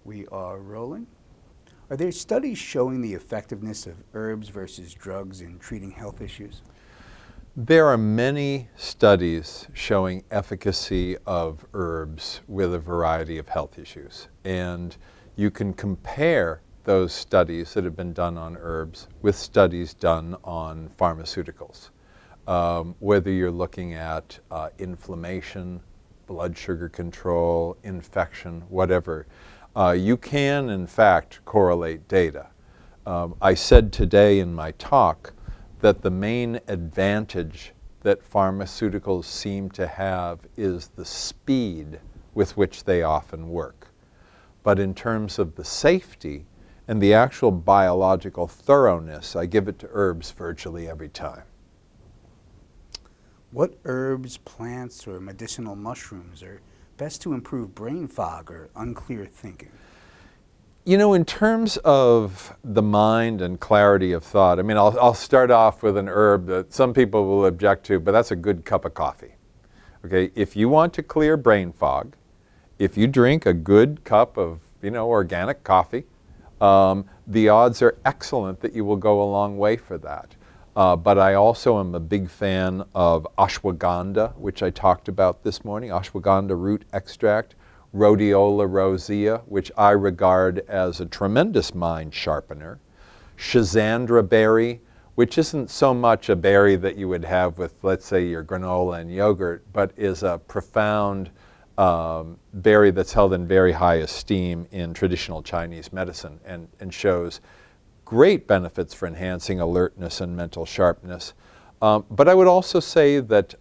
We are rolling. Are there studies showing the effectiveness of herbs versus drugs in treating health issues? There are many studies showing efficacy of herbs with a variety of health issues. And you can compare those studies that have been done on herbs with studies done on pharmaceuticals. Whether you're looking at inflammation, blood sugar control, infection, whatever. You can, in fact, correlate data. I said today in my talk that the main advantage that pharmaceuticals seem to have is the speed with which they often work. But in terms of the safety and the actual biological thoroughness, I give it to herbs virtually every time. What herbs, plants, or medicinal mushrooms are best to improve brain fog or unclear thinking? You know, in terms of the mind and clarity of thought, I mean, I'll start off with an herb that some people will object to, but that's a good cup of coffee. Okay, if you want to clear brain fog, if you drink a good cup of, organic coffee, the odds are excellent that you will go a long way for that. But I also am a big fan of ashwagandha, which I talked about this morning, ashwagandha root extract, rhodiola rosea, which I regard as a tremendous mind sharpener, schisandra berry, which isn't so much a berry that you would have with, let's say, your granola and yogurt, but is a profound berry that's held in very high esteem in traditional Chinese medicine and shows great benefits for enhancing alertness and mental sharpness. But I would also say that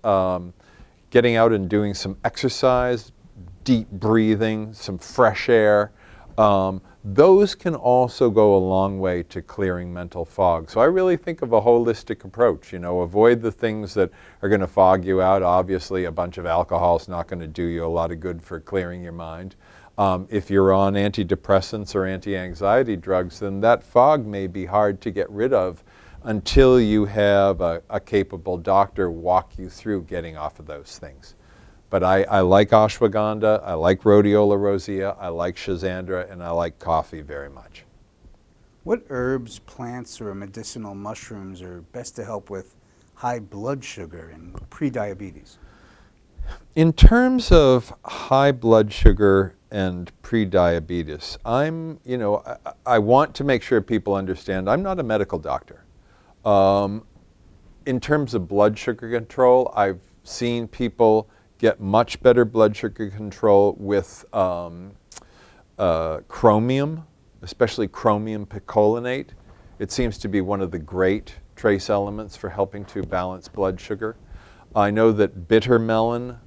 getting out and doing some exercise, deep breathing, some fresh air, those can also go a long way to clearing mental fog. So I really think of a holistic approach. Avoid the things that are going to fog you out. Obviously, a bunch of alcohol is not going to do you a lot of good for clearing your mind. If you're on antidepressants or anti-anxiety drugs, then that fog may be hard to get rid of until you have a capable doctor walk you through getting off of those things. But I like ashwagandha, I like rhodiola rosea, I like schisandra, and I like coffee very much. What herbs, plants, or medicinal mushrooms are best to help with high blood sugar and prediabetes? In terms of high blood sugar and prediabetes, I want to make sure people understand I'm not a medical doctor. In terms of blood sugar control, I've seen people get much better blood sugar control with chromium, especially chromium picolinate. It seems to be one of the great trace elements for helping to balance blood sugar. I know that bitter melon,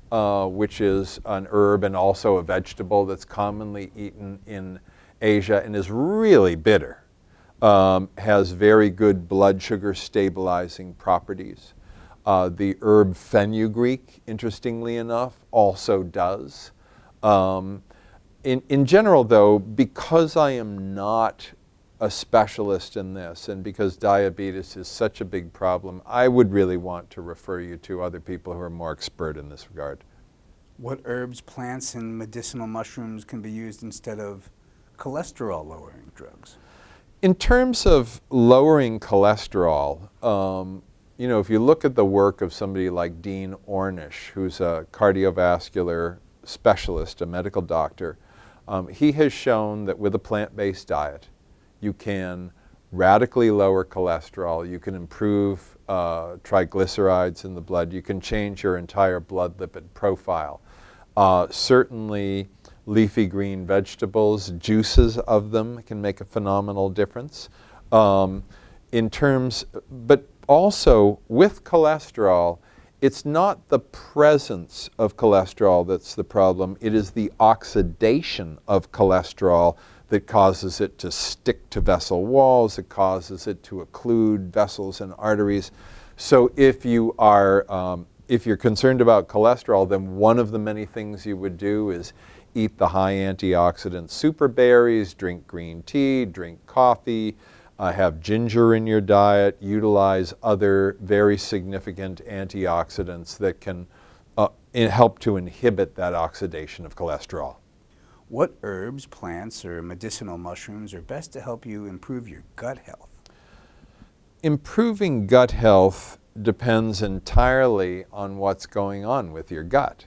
which is an herb and also a vegetable that's commonly eaten in Asia and is really bitter, has very good blood sugar stabilizing properties. The herb fenugreek, interestingly enough, also does. In general, though, because I am not a specialist in this and because diabetes is such a big problem, I would really want to refer you to other people who are more expert in this regard. What herbs, plants, and medicinal mushrooms can be used instead of cholesterol-lowering drugs? In terms of lowering cholesterol, if you look at the work of somebody like Dean Ornish, who's a cardiovascular specialist, a medical doctor, he has shown that with a plant-based diet, you can radically lower cholesterol, you can improve triglycerides in the blood, you can change your entire blood lipid profile. Certainly, leafy green vegetables, juices of them can make a phenomenal difference. But also, with cholesterol, it's not the presence of cholesterol that's the problem. It is the oxidation of cholesterol that causes it to stick to vessel walls. It causes it to occlude vessels and arteries. So if you're concerned about cholesterol, then one of the many things you would do is eat the high antioxidant super berries, drink green tea, drink coffee, have ginger in your diet, utilize other very significant antioxidants that can help to inhibit that oxidation of cholesterol. What herbs, plants, or medicinal mushrooms are best to help you improve your gut health? Improving gut health depends entirely on what's going on with your gut.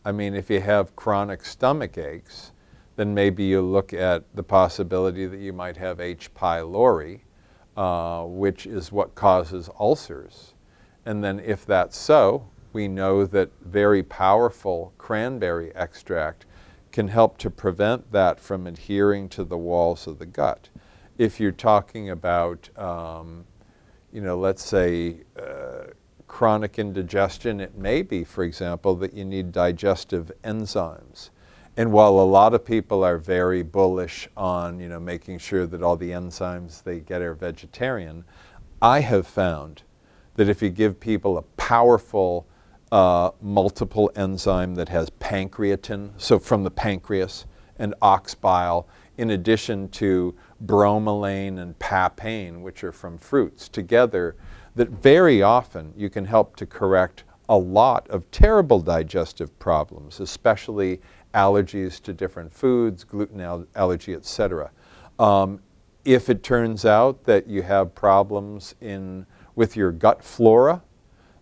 I mean, if you have chronic stomach aches, then maybe you look at the possibility that you might have H. pylori, which is what causes ulcers. And then if that's so, we know that very powerful cranberry extract can help to prevent that from adhering to the walls of the gut. If you're talking about, let's say chronic indigestion, it may be, for example, that you need digestive enzymes. And while a lot of people are very bullish on, making sure that all the enzymes they get are vegetarian, I have found that if you give people a powerful multiple enzyme that has pancreatin, so from the pancreas, and ox bile, in addition to bromelain and papain, which are from fruits, together, that very often you can help to correct a lot of terrible digestive problems, especially allergies to different foods, gluten allergy, etc. If it turns out that you have problems with your gut flora,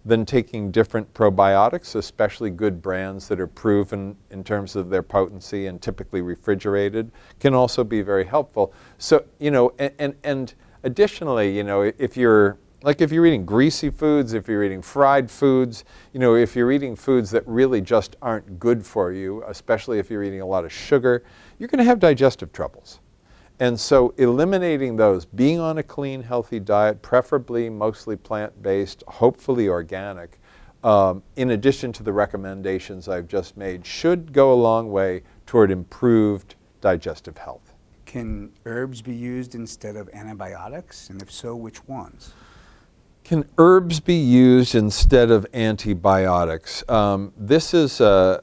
then taking different probiotics, especially good brands that are proven in terms of their potency and typically refrigerated, can also be very helpful. So, and additionally, if you're eating greasy foods, if you're eating fried foods, if you're eating foods that really just aren't good for you, especially if you're eating a lot of sugar, you're going to have digestive troubles. And so eliminating those, being on a clean, healthy diet, preferably mostly plant-based, hopefully organic, in addition to the recommendations I've just made, should go a long way toward improved digestive health. Can herbs be used instead of antibiotics? And if so, which ones? Can herbs be used instead of antibiotics? This is a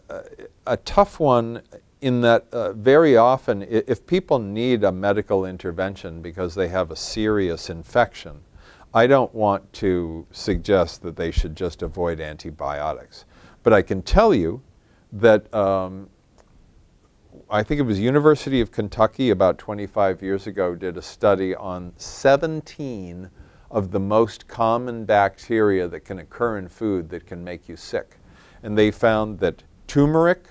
tough one in that very often, if people need a medical intervention because they have a serious infection, I don't want to suggest that they should just avoid antibiotics. But I can tell you that I think it was University of Kentucky about 25 years ago did a study on 17 of the most common bacteria that can occur in food that can make you sick. And they found that turmeric,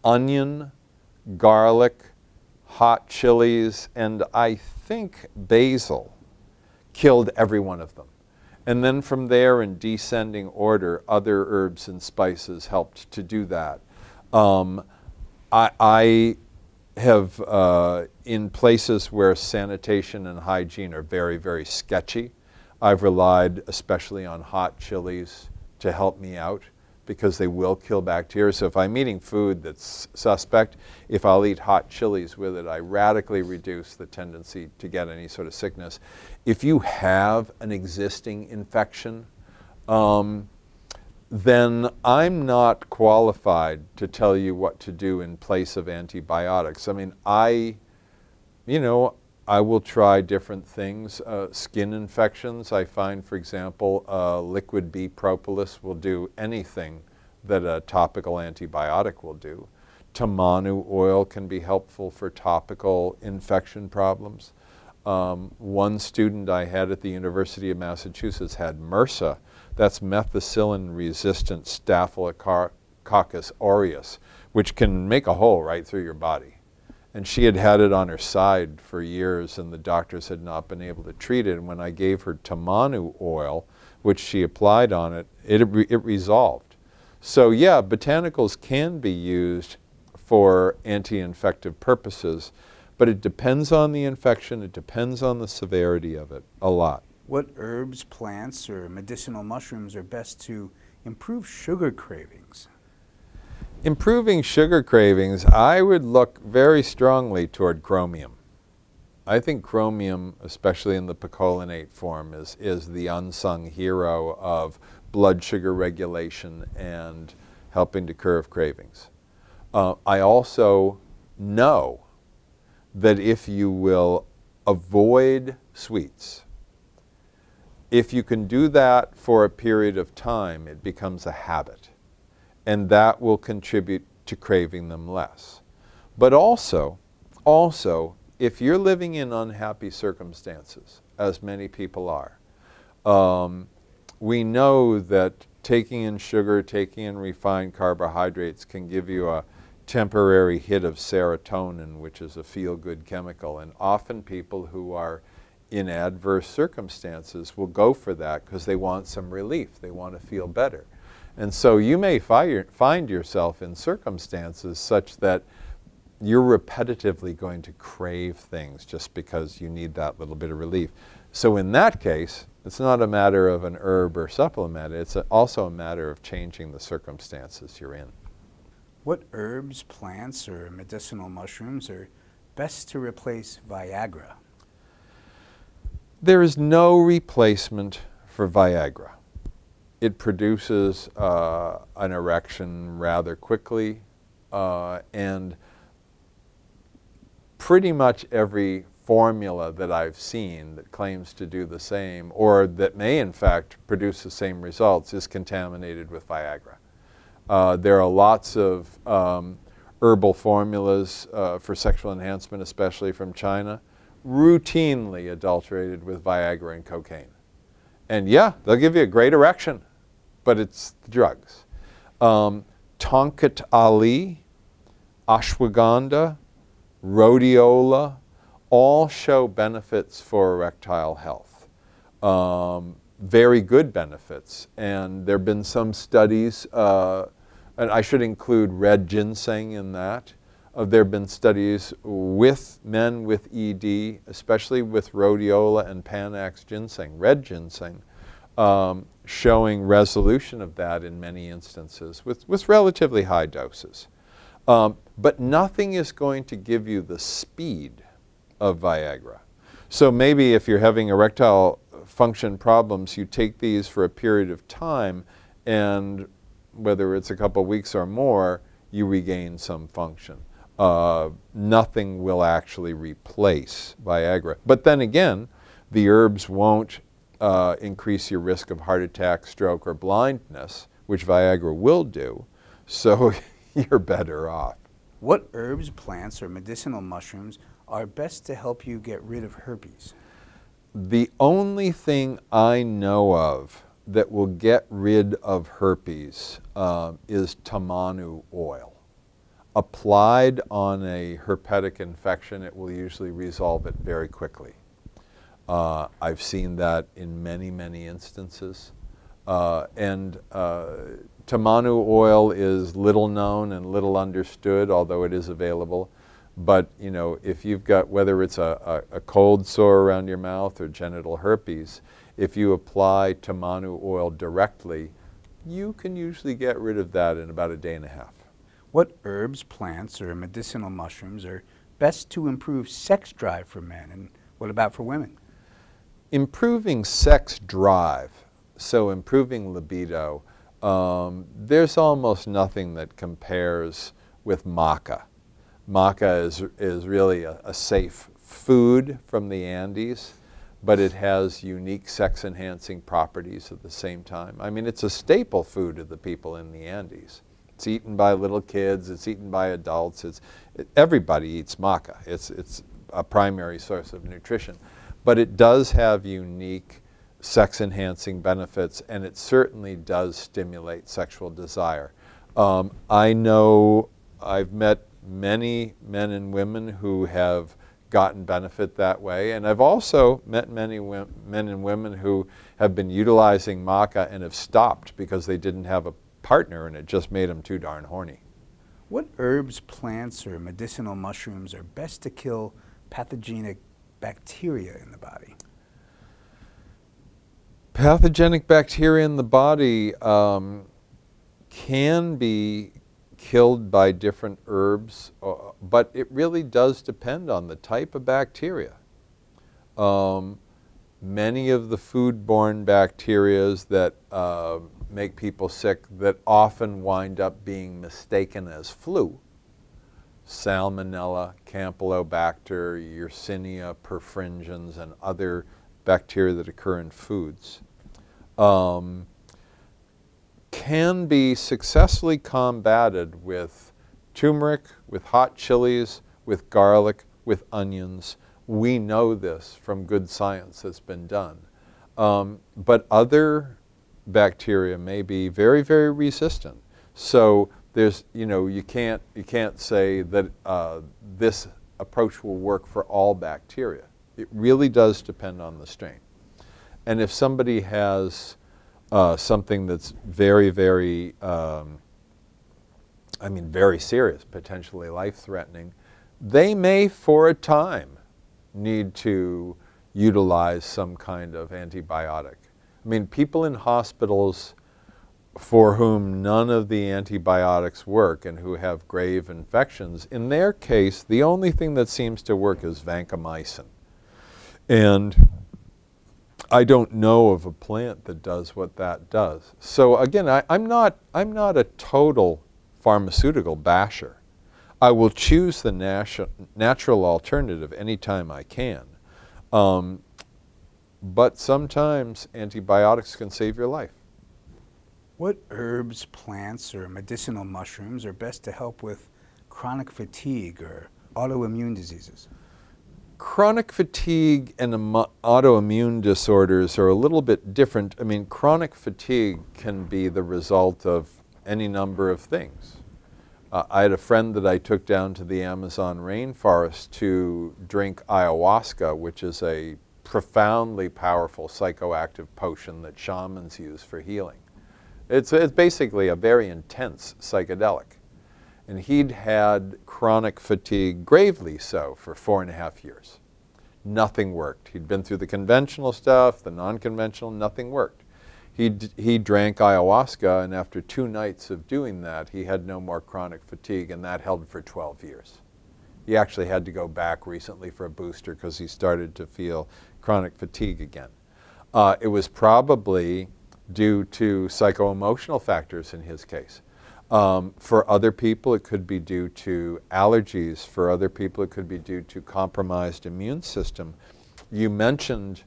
onion, garlic, hot chilies, and I think basil killed every one of them. And then from there, in descending order, other herbs and spices helped to do that. I have, in places where sanitation and hygiene are very, very sketchy, I've relied especially on hot chilies to help me out, because they will kill bacteria. So if I'm eating food that's suspect, if I'll eat hot chilies with it, I radically reduce the tendency to get any sort of sickness. If you have an existing infection, then I'm not qualified to tell you what to do in place of antibiotics. I mean, I will try different things. Skin infections, I find, for example, liquid B propolis will do anything that a topical antibiotic will do. Tamanu oil can be helpful for topical infection problems. One student I had at the University of Massachusetts had MRSA, that's methicillin-resistant Staphylococcus aureus, which can make a hole right through your body. And she had had it on her side for years, and the doctors had not been able to treat it. And when I gave her tamanu oil, which she applied on it, it resolved. So yeah, botanicals can be used for anti-infective purposes, but it depends on the infection, it depends on the severity of it a lot. What herbs, plants, or medicinal mushrooms are best to improve sugar cravings? Improving sugar cravings, I would look very strongly toward chromium. I think chromium, especially in the picolinate form, is the unsung hero of blood sugar regulation and helping to curb cravings. I also know that if you will avoid sweets, if you can do that for a period of time, it becomes a habit. And that will contribute to craving them less. But also, if you're living in unhappy circumstances, as many people are, we know that taking in sugar, taking in refined carbohydrates can give you a temporary hit of serotonin, which is a feel-good chemical. And often people who are in adverse circumstances will go for that because they want some relief. They want to feel better. And so you may find yourself in circumstances such that you're repetitively going to crave things just because you need that little bit of relief. So in that case, it's not a matter of an herb or supplement. It's also a matter of changing the circumstances you're in. What herbs, plants, or medicinal mushrooms are best to replace Viagra? There is no replacement for Viagra. It produces an erection rather quickly, and pretty much every formula that I've seen that claims to do the same, or that may in fact produce the same results, is contaminated with Viagra. There are lots of herbal formulas for sexual enhancement, especially from China, routinely adulterated with Viagra and cocaine. And yeah, they'll give you a great erection, but it's the drugs. Tonkat Ali, ashwagandha, rhodiola, all show benefits for erectile health. Very good benefits. And there have been some studies, and I should include red ginseng in that. There have been studies with men with ED, especially with rhodiola and Panax ginseng, red ginseng, showing resolution of that in many instances with relatively high doses. But nothing is going to give you the speed of Viagra. So maybe if you're having erectile function problems, you take these for a period of time, and whether it's a couple weeks or more, you regain some function. Nothing will actually replace Viagra. But then again, the herbs won't increase your risk of heart attack, stroke, or blindness, which Viagra will do, so you're better off. What herbs, plants, or medicinal mushrooms are best to help you get rid of herpes? The only thing I know of that will get rid of herpes is tamanu oil. Applied on a herpetic infection, it will usually resolve it very quickly. I've seen that in many, many instances. And tamanu oil is little known and little understood, although it is available. But you know, if you've got, whether it's a cold sore around your mouth or genital herpes, if you apply tamanu oil directly, you can usually get rid of that in about a day and a half. What herbs, plants, or medicinal mushrooms are best to improve sex drive for men, and what about for women? Improving sex drive, so improving libido, there's almost nothing that compares with maca. Maca is really a safe food from the Andes, but it has unique sex-enhancing properties at the same time. I mean, it's a staple food of the people in the Andes. It's eaten by little kids, it's eaten by adults, everybody eats maca. It's a primary source of nutrition. But it does have unique sex-enhancing benefits, and it certainly does stimulate sexual desire. I know I've met many men and women who have gotten benefit that way, and I've also met many men and women who have been utilizing maca and have stopped because they didn't have a partner and it just made them too darn horny. What herbs, plants, or medicinal mushrooms are best to kill pathogenic bacteria in the body? Pathogenic bacteria in the body can be killed by different herbs, but it really does depend on the type of bacteria. Many of the foodborne bacteria that make people sick that often wind up being mistaken as flu, Salmonella, Campylobacter, Yersinia perfringens, and other bacteria that occur in foods, can be successfully combated with turmeric, with hot chilies, with garlic, with onions. We know this from good science that's been done. But other bacteria may be very, very resistant. So there's, you can't say that this approach will work for all bacteria. It really does depend on the strain. And if somebody has something that's very, very, very serious, potentially life-threatening, they may, for a time, need to utilize some kind of antibiotic. I mean, people in hospitals for whom none of the antibiotics work and who have grave infections, in their case, the only thing that seems to work is vancomycin. And I don't know of a plant that does what that does. So again, I'm not a total pharmaceutical basher. I will choose the natural alternative anytime I can. But sometimes antibiotics can save your life. What herbs, plants, or medicinal mushrooms are best to help with chronic fatigue or autoimmune diseases? Chronic fatigue and autoimmune disorders are a little bit different. I mean, chronic fatigue can be the result of any number of things. I had a friend that I took down to the Amazon rainforest to drink ayahuasca, which is a profoundly powerful psychoactive potion that shamans use for healing. It's basically a very intense psychedelic. And he'd had chronic fatigue, gravely so, for 4.5 years. Nothing worked. He'd been through the conventional stuff, the non-conventional, nothing worked. He drank ayahuasca, and after 2 nights of doing that, he had no more chronic fatigue, and that held for 12 years. He actually had to go back recently for a booster because he started to feel chronic fatigue again. It was probably due to psycho-emotional factors in his case. For other people, it could be due to allergies. For other people, it could be due to compromised immune system. You mentioned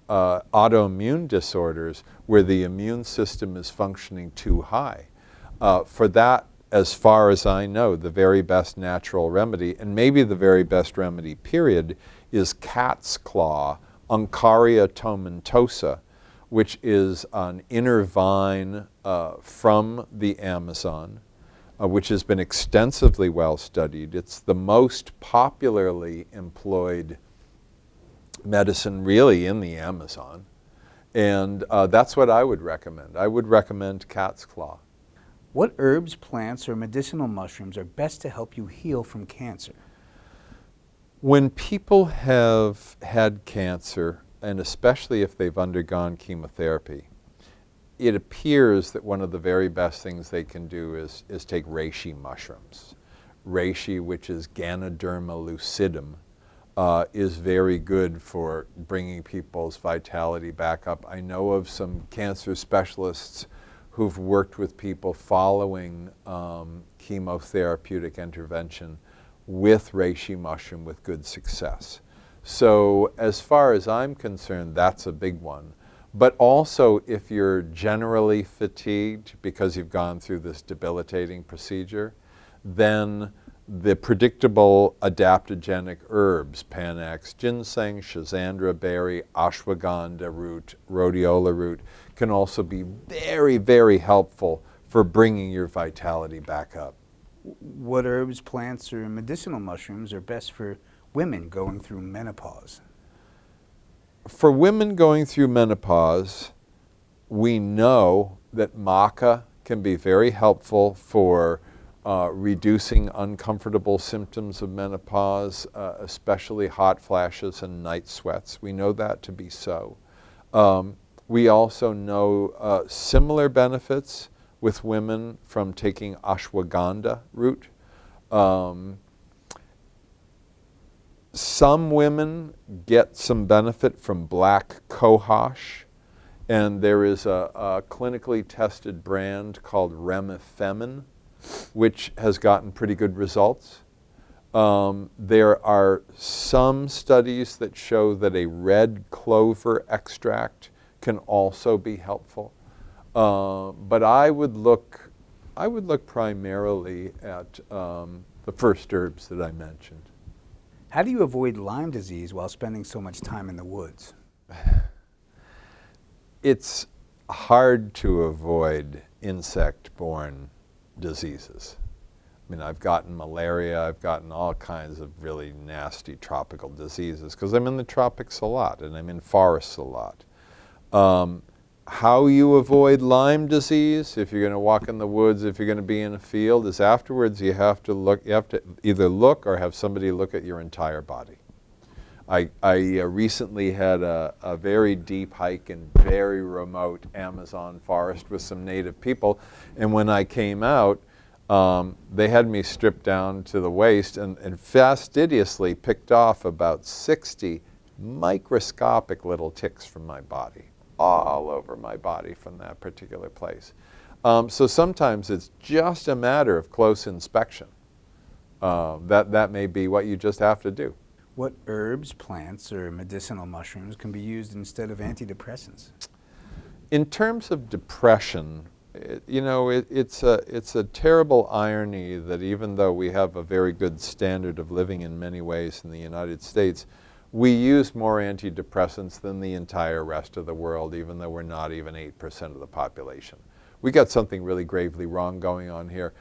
autoimmune disorders where the immune system is functioning too high. For that, as far as I know, the very best natural remedy, and maybe the very best remedy, period, is cat's claw, Oncaria tomentosa, which is an inner vine from the Amazon, which has been extensively well studied. It's the most popularly employed medicine really in the Amazon. And that's what I would recommend. I would recommend cat's claw. What herbs, plants, or medicinal mushrooms are best to help you heal from cancer? When people have had cancer, and especially if they've undergone chemotherapy, it appears that one of the very best things they can do is take reishi mushrooms. Reishi, which is Ganoderma lucidum, is very good for bringing people's vitality back up. I know of some cancer specialists who've worked with people following chemotherapeutic intervention with reishi mushroom with good success. So as far as I'm concerned, that's a big one. But also if you're generally fatigued because you've gone through this debilitating procedure, then the predictable adaptogenic herbs, Panax, ginseng, schisandra berry, ashwagandha root, rhodiola root, can also be very, very helpful for bringing your vitality back up. What herbs, plants, or medicinal mushrooms are best for women going through menopause? For women going through menopause, we know that maca can be very helpful for reducing uncomfortable symptoms of menopause, especially hot flashes and night sweats. We know that to be so. We also know similar benefits with women from taking ashwagandha root. Some women get some benefit from black cohosh, and there is a clinically tested brand called Remifemin, which has gotten pretty good results. There are some studies that show that a red clover extract can also be helpful. But I would look I would look primarily at the first herbs that I mentioned. How do you avoid Lyme disease while spending so much time in the woods? It's hard to avoid insect-borne diseases. I mean, I've gotten malaria, I've gotten all kinds of really nasty tropical diseases because I'm in the tropics a lot and I'm in forests a lot. How you avoid Lyme disease, if you're going to walk in the woods, if you're going to be in a field, is afterwards you have to either look or have somebody look at your entire body. I recently had a very deep hike in very remote Amazon forest with some native people, and when I came out, they had me stripped down to the waist and fastidiously picked off about 60 microscopic little ticks from my body, all over my body from that particular place. So sometimes it's just a matter of close inspection. That may be what you just have to do. What herbs, plants, or medicinal mushrooms can be used instead of antidepressants? In terms of depression, it's a terrible irony that even though we have a very good standard of living in many ways in the United States, we use more antidepressants than the entire rest of the world, even though we're not even 8% of the population. We got something really gravely wrong going on here.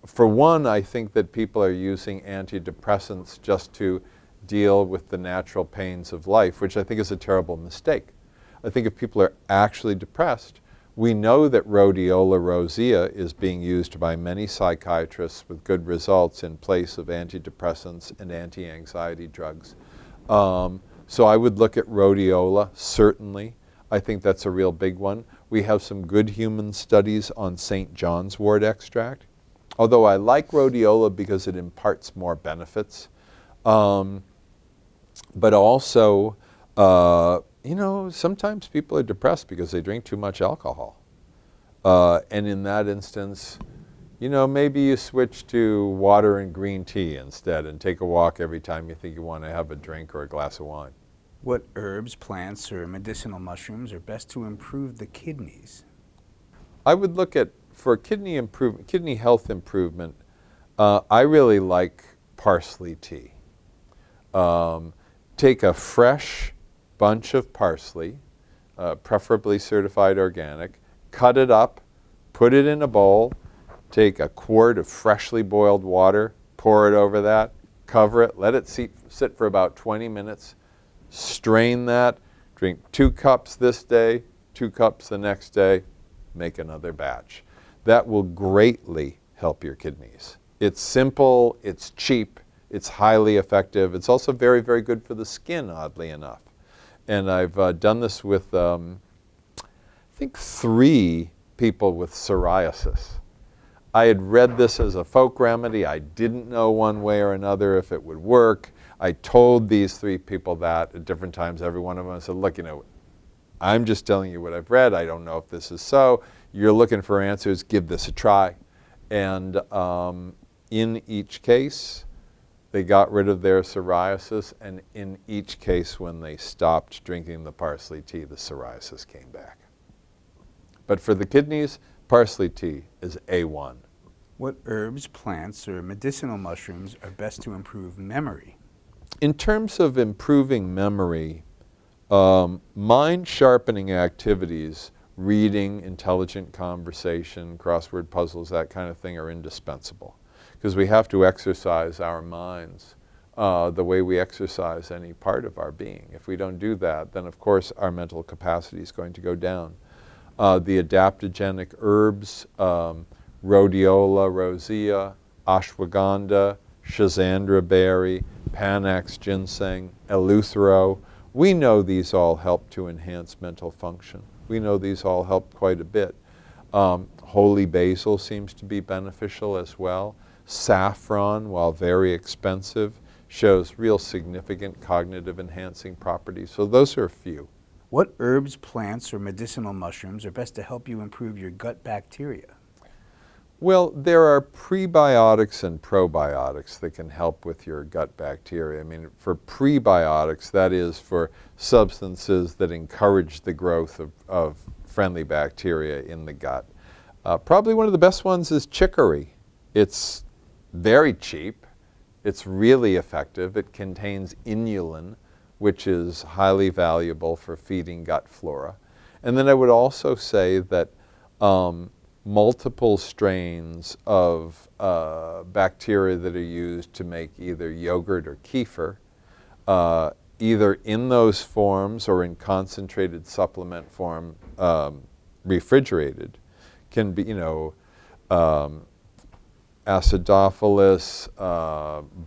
For one, I think that people are using antidepressants just to deal with the natural pains of life, which I think is a terrible mistake. I think if people are actually depressed, we know that rhodiola rosea is being used by many psychiatrists with good results in place of antidepressants and anti-anxiety drugs. So I would look at rhodiola, certainly. I think that's a real big one. We have some good human studies on St. John's wort extract, although I like rhodiola because it imparts more benefits. But also, sometimes people are depressed because they drink too much alcohol. And in that instance, maybe you switch to water and green tea instead and take a walk every time you think you want to have a drink or a glass of wine. What herbs, plants, or medicinal mushrooms are best to improve the kidneys? I would look at, for kidney health improvement, I really like parsley tea. Take a fresh bunch of parsley, preferably certified organic, cut it up, put it in a bowl, take a quart of freshly boiled water, pour it over that, cover it, let it sit for about 20 minutes, strain that, drink 2 cups this day, 2 cups the next day, make another batch. That will greatly help your kidneys. It's simple, it's cheap, it's highly effective. It's also very, very good for the skin, oddly enough. And I've done this with, I think, 3 people with psoriasis. I had read this as a folk remedy. I didn't know one way or another if it would work. I told these 3 people that at different times, every one of them. I said, look, I'm just telling you what I've read. I don't know if this is so. You're looking for answers. Give this a try. And in each case, they got rid of their psoriasis, and in each case, when they stopped drinking the parsley tea, the psoriasis came back. But for the kidneys, parsley tea is A1. What herbs, plants, or medicinal mushrooms are best to improve memory? In terms of improving memory, mind-sharpening activities, reading, intelligent conversation, crossword puzzles, that kind of thing are indispensable. Because we have to exercise our minds the way we exercise any part of our being. If we don't do that, then of course our mental capacity is going to go down. The adaptogenic herbs, rhodiola rosea, ashwagandha, schisandra berry, panax ginseng, eleuthero, we know these all help to enhance mental function. We know these all help quite a bit. Holy basil seems to be beneficial as well. Saffron, while very expensive, shows real significant cognitive enhancing properties. So those are a few. What herbs, plants, or medicinal mushrooms are best to help you improve your gut bacteria? Well, there are prebiotics and probiotics that can help with your gut bacteria. I mean, for prebiotics, that is for substances that encourage the growth of friendly bacteria in the gut. Probably one of the best ones is chicory. It's very cheap. It's really effective. It contains inulin, which is highly valuable for feeding gut flora. And then I would also say that multiple strains of bacteria that are used to make either yogurt or kefir, either in those forms or in concentrated supplement form, refrigerated, can be, Acidophilus,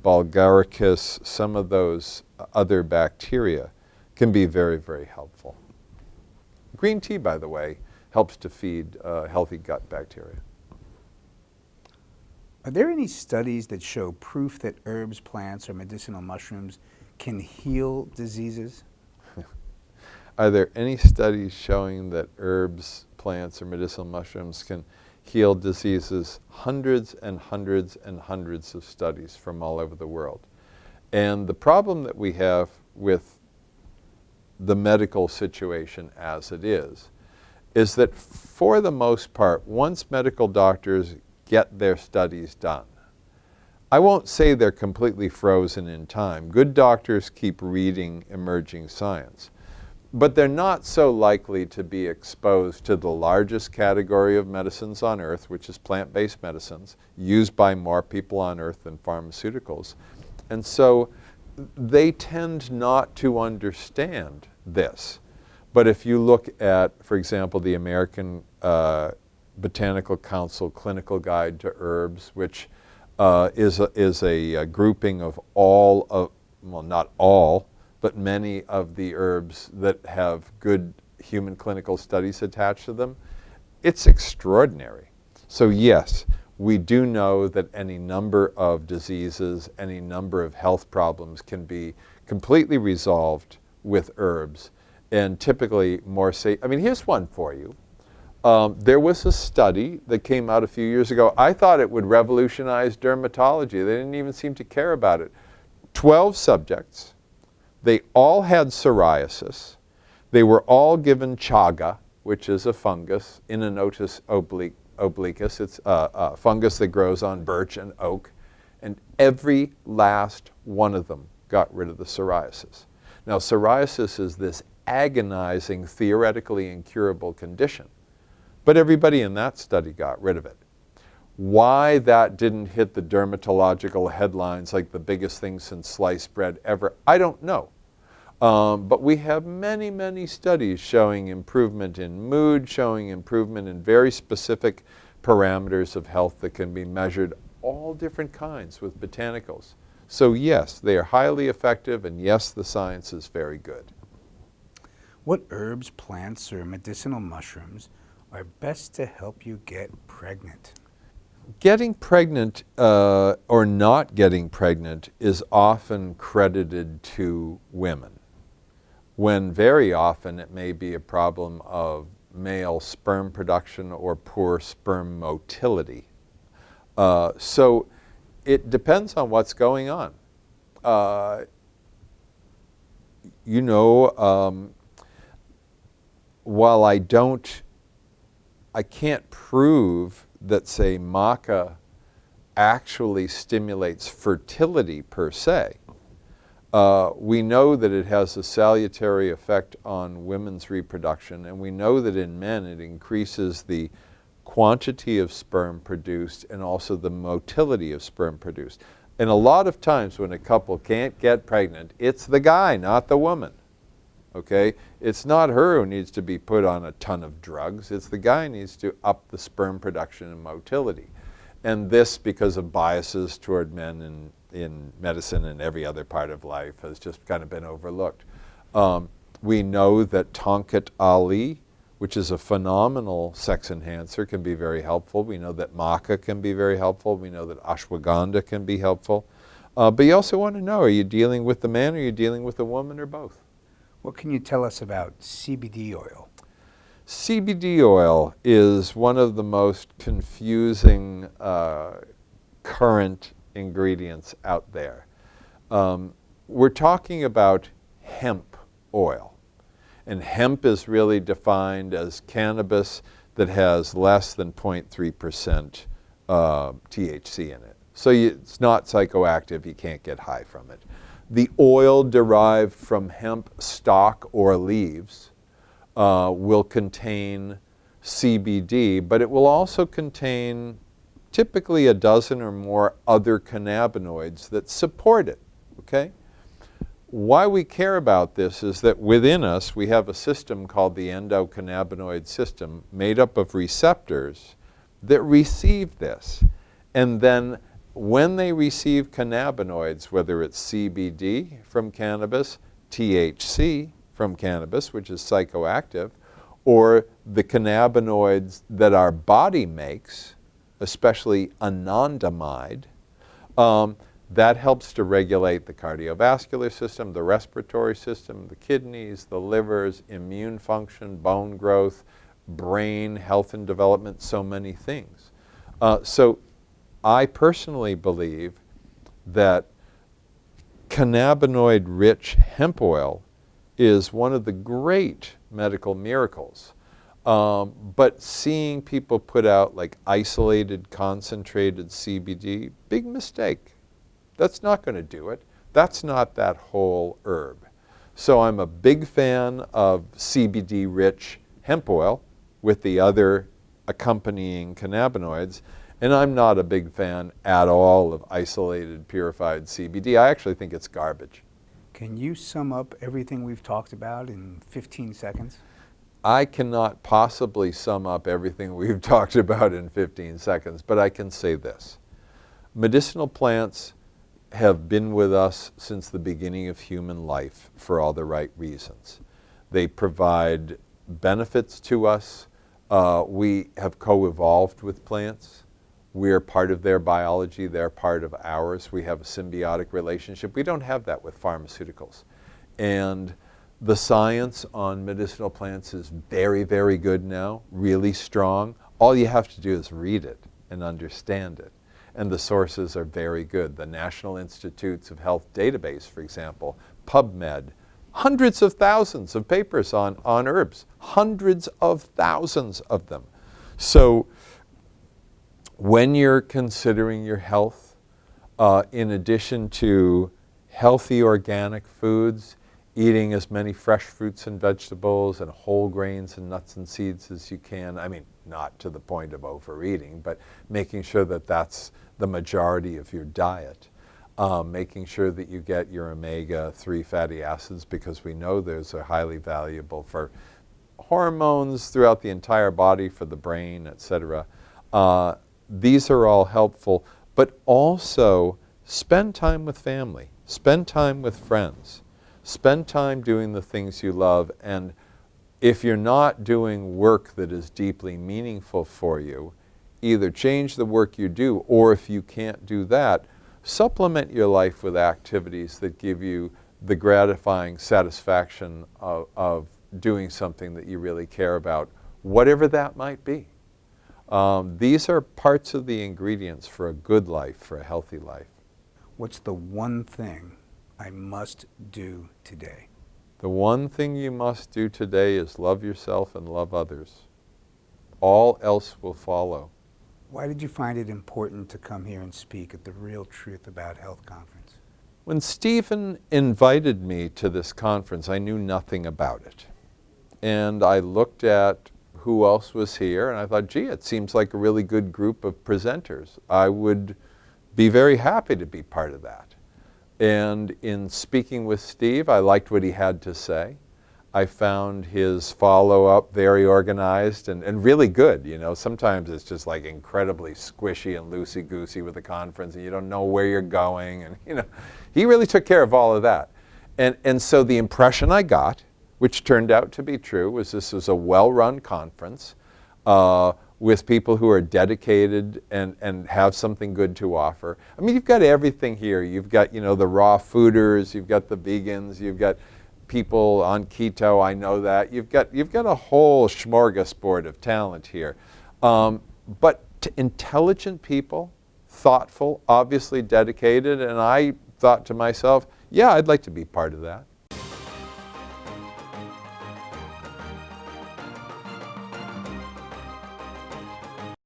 Bulgaricus, some of those other bacteria can be very, very helpful. Green tea, by the way, helps to feed healthy gut bacteria. Are there any studies that show proof that herbs, plants, or medicinal mushrooms can heal diseases? Are there any studies showing that herbs, plants, or medicinal mushrooms can heal diseases? Hundreds and hundreds and hundreds of studies from all over the world. And the problem that we have with the medical situation as it is that for the most part, once medical doctors get their studies done, I won't say they're completely frozen in time. Good doctors keep reading emerging science. But they're not so likely to be exposed to the largest category of medicines on earth, which is plant-based medicines, used by more people on earth than pharmaceuticals. And so they tend not to understand this. But if you look at, for example, the American Botanical Council Clinical Guide to Herbs, which is a grouping of all of, well, not all, but many of the herbs that have good human clinical studies attached to them, it's extraordinary. So yes, we do know that any number of diseases, any number of health problems can be completely resolved with herbs, and typically more safe. I mean, here's one for you. There was a study that came out a few years ago. I thought it would revolutionize dermatology. They didn't even seem to care about it. 12 subjects. They all had psoriasis. They were all given chaga, which is a fungus, Inonotus obliquus. It's a fungus that grows on birch and oak. And every last one of them got rid of the psoriasis. Now, psoriasis is this agonizing, theoretically incurable condition. But everybody in that study got rid of it. Why that didn't hit the dermatological headlines like the biggest thing since sliced bread ever, I don't know. But we have many, many studies showing improvement in mood, showing improvement in very specific parameters of health that can be measured, all different kinds with botanicals. So yes, they are highly effective, and yes, the science is very good. What herbs, plants, or medicinal mushrooms are best to help you get pregnant? Getting pregnant or not getting pregnant is often credited to women, when very often it may be a problem of male sperm production or poor sperm motility. So it depends on what's going on. While I can't prove that, say, maca actually stimulates fertility per se, we know that it has a salutary effect on women's reproduction, and we know that in men it increases the quantity of sperm produced and also the motility of sperm produced. And a lot of times when a couple can't get pregnant, it's the guy, not the woman. Okay? It's not her who needs to be put on a ton of drugs. It's the guy who needs to up the sperm production and motility. And this, because of biases toward men in medicine and every other part of life, has just kind of been overlooked. We know that Tonkat Ali, which is a phenomenal sex enhancer, can be very helpful. We know that maca can be very helpful. We know that ashwagandha can be helpful. But you also want to know, are you dealing with the man or are you dealing with the woman or both? What can you tell us about CBD oil? CBD oil is one of the most confusing current ingredients out there. We're talking about hemp oil. And hemp is really defined as cannabis that has less than 0.3% THC in it. So it's not psychoactive, you can't get high from it. The oil derived from hemp stalk or leaves will contain CBD, but it will also contain typically a dozen or more other cannabinoids that support it, okay? Why we care about this is that within us we have a system called the endocannabinoid system made up of receptors that receive this. And then when they receive cannabinoids, whether it's CBD from cannabis, THC from cannabis, which is psychoactive, or the cannabinoids that our body makes, especially anandamide, that helps to regulate the cardiovascular system, the respiratory system, the kidneys, the livers, immune function, bone growth, brain, health and development, so many things. So I personally believe that cannabinoid-rich hemp oil is one of the great medical miracles. But seeing people put out like isolated, concentrated CBD, big mistake. That's not going to do it. That's not that whole herb. So I'm a big fan of CBD-rich hemp oil with the other accompanying cannabinoids, and I'm not a big fan at all of isolated, purified CBD. I actually think it's garbage. Can you sum up everything we've talked about in 15 seconds? I cannot possibly sum up everything we've talked about in 15 seconds, but I can say this. Medicinal plants have been with us since the beginning of human life for all the right reasons. They provide benefits to us. We have co-evolved with plants. We're part of their biology, they're part of ours. We have a symbiotic relationship. We don't have that with pharmaceuticals. And the science on medicinal plants is very, very good now, really strong. All you have to do is read it and understand it. And the sources are very good. The National Institutes of Health database, for example, PubMed, hundreds of thousands of papers on herbs, hundreds of thousands of them. So when you're considering your health, in addition to healthy organic foods, eating as many fresh fruits and vegetables and whole grains and nuts and seeds as you can, I mean, not to the point of overeating, but making sure that that's the majority of your diet. Making sure that you get your omega-3 fatty acids, because we know those are highly valuable for hormones throughout the entire body, for the brain, etc. These are all helpful, but also spend time with family, spend time with friends, spend time doing the things you love, and if you're not doing work that is deeply meaningful for you, either change the work you do, or if you can't do that, supplement your life with activities that give you the gratifying satisfaction of doing something that you really care about, whatever that might be. These are parts of the ingredients for a good life, for a healthy life. What's the one thing I must do today? The one thing you must do today is love yourself and love others. All else will follow. Why did you find it important to come here and speak at the Real Truth About Health conference? When Stephen invited me to this conference, I knew nothing about it. And I looked at who else was here, and I thought, gee, it seems like a really good group of presenters. I would be very happy to be part of that. And in speaking with Steve, I liked what he had to say. I found his follow-up very organized and really good. You know, sometimes it's just like incredibly squishy and loosey-goosey with the conference, and you don't know where you're going. And you know, he really took care of all of that. And so the impression I got, which turned out to be true, was this was a well-run conference with people who are dedicated and have something good to offer. I mean, you've got everything here. You've got, you know, the raw fooders, you've got the vegans, you've got people on keto, I know that. You've got a whole smorgasbord of talent here. But intelligent people, thoughtful, obviously dedicated, and I thought to myself, yeah, I'd like to be part of that.